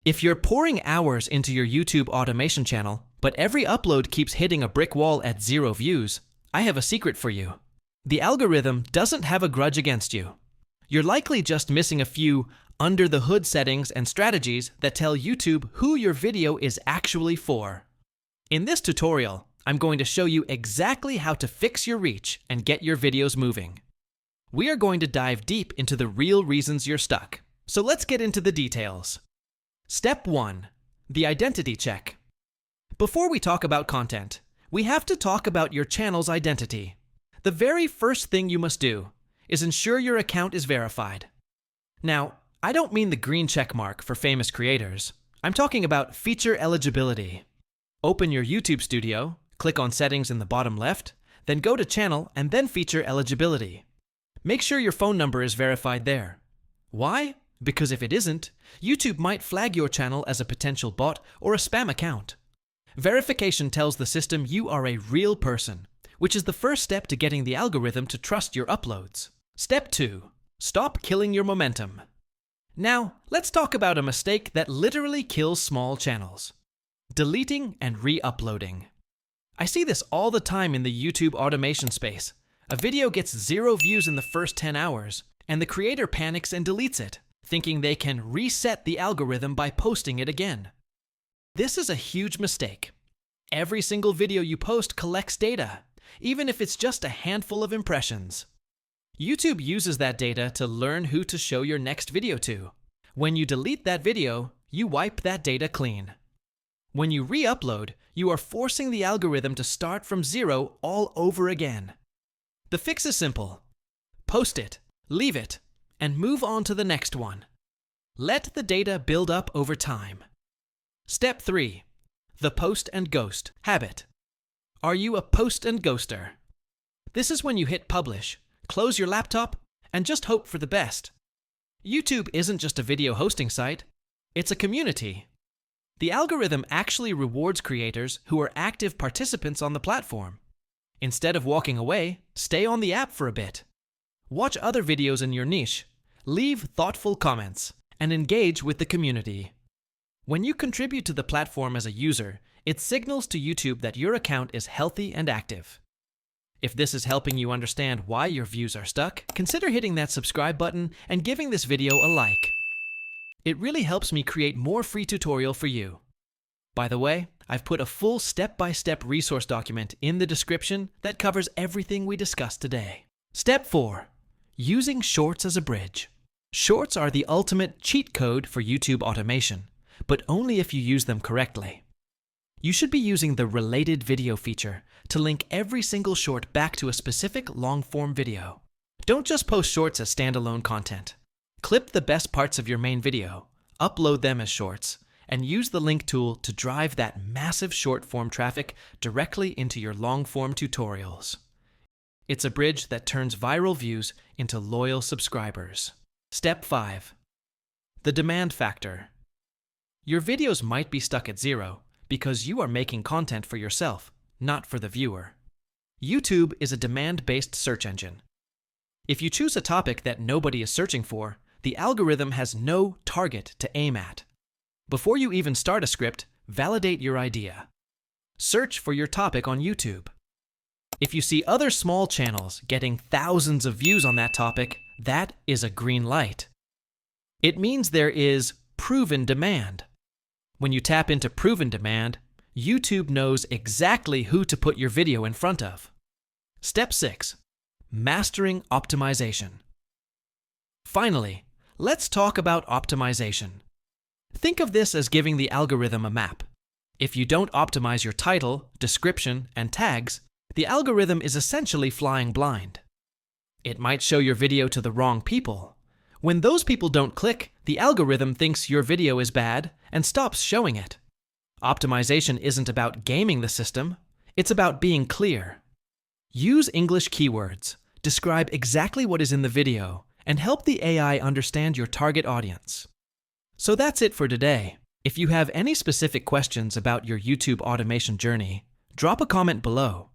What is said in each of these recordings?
If you're pouring hours into your YouTube automation channel, but every upload keeps hitting a brick wall at 0 views, I have a secret for you. The algorithm doesn't have a grudge against you. You're likely just missing a few under-the-hood settings and strategies that tell YouTube who your video is actually for. In this tutorial, I'm going to show you exactly how to fix your reach and get your videos moving. We are going to dive deep into the real reasons you're stuck. So let's get into the details. Step 1. The identity check. Before we talk about content, we have to talk about your channel's identity. The very first thing you must do is ensure your account is verified. Now, I don't mean the green check mark for famous creators. I'm talking about feature eligibility. Open your YouTube Studio, click on Settings in the bottom left, then go to Channel and then Feature Eligibility. Make sure your phone number is verified there. Why? Because if it isn't, YouTube might flag your channel as a potential bot or a spam account. Verification tells the system you are a real person, which is the first step to getting the algorithm to trust your uploads. Step 2. Stop killing your momentum. Now, let's talk about a mistake that literally kills small channels. Deleting and re-uploading. I see this all the time in the YouTube automation space. A video gets 0 views in the first 10 hours, and the creator panics and deletes it, thinking they can reset the algorithm by posting it again. This is a huge mistake. Every single video you post collects data, even if it's just a handful of impressions. YouTube uses that data to learn who to show your next video to. When you delete that video, you wipe that data clean. When you re-upload, you are forcing the algorithm to start from 0 all over again. The fix is simple. Post it, leave it, and move on to the next one. Let the data build up over time. Step 3. The post and ghost habit. Are you a post and ghoster? This is when you hit publish, close your laptop, and just hope for the best. YouTube isn't just a video hosting site, it's a community. The algorithm actually rewards creators who are active participants on the platform. Instead of walking away, stay on the app for a bit. Watch other videos in your niche, leave thoughtful comments, and engage with the community. When you contribute to the platform as a user, it signals to YouTube that your account is healthy and active. If this is helping you understand why your views are stuck, consider hitting that subscribe button and giving this video a like. It really helps me create more free tutorial for you. By the way, I've put a full step-by-step resource document in the description that covers everything we discussed today. Step 4. Using Shorts as a bridge. Shorts are the ultimate cheat code for YouTube automation, but only if you use them correctly. You should be using the related video feature to link every single short back to a specific long-form video. Don't just post shorts as standalone content. Clip the best parts of your main video, upload them as shorts, and use the link tool to drive that massive short-form traffic directly into your long-form tutorials. It's a bridge that turns viral views into loyal subscribers. Step 5. The demand factor. Your videos might be stuck at 0 because you are making content for yourself, not for the viewer. YouTube is a demand-based search engine. If you choose a topic that nobody is searching for, the algorithm has no target to aim at. Before you even start a script, validate your idea. Search for your topic on YouTube. If you see other small channels getting thousands of views on that topic, that is a green light. It means there is proven demand. When you tap into proven demand, YouTube knows exactly who to put your video in front of. Step 6. Mastering optimization. Finally, let's talk about optimization. Think of this as giving the algorithm a map. If you don't optimize your title, description, and tags, the algorithm is essentially flying blind. It might show your video to the wrong people. When those people don't click, the algorithm thinks your video is bad and stops showing it. Optimization isn't about gaming the system, it's about being clear. Use English keywords, describe exactly what is in the video, and help the AI understand your target audience. So that's it for today. If you have any specific questions about your YouTube automation journey, drop a comment below.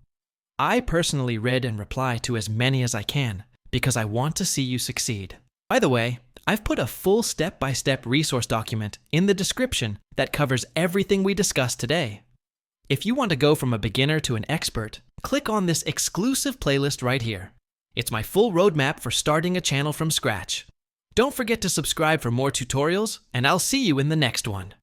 I personally read and reply to as many as I can because I want to see you succeed. By the way, I've put a full step-by-step resource document in the description that covers everything we discussed today. If you want to go from a beginner to an expert, click on this exclusive playlist right here. It's my full roadmap for starting a channel from scratch. Don't forget to subscribe for more tutorials, and I'll see you in the next one.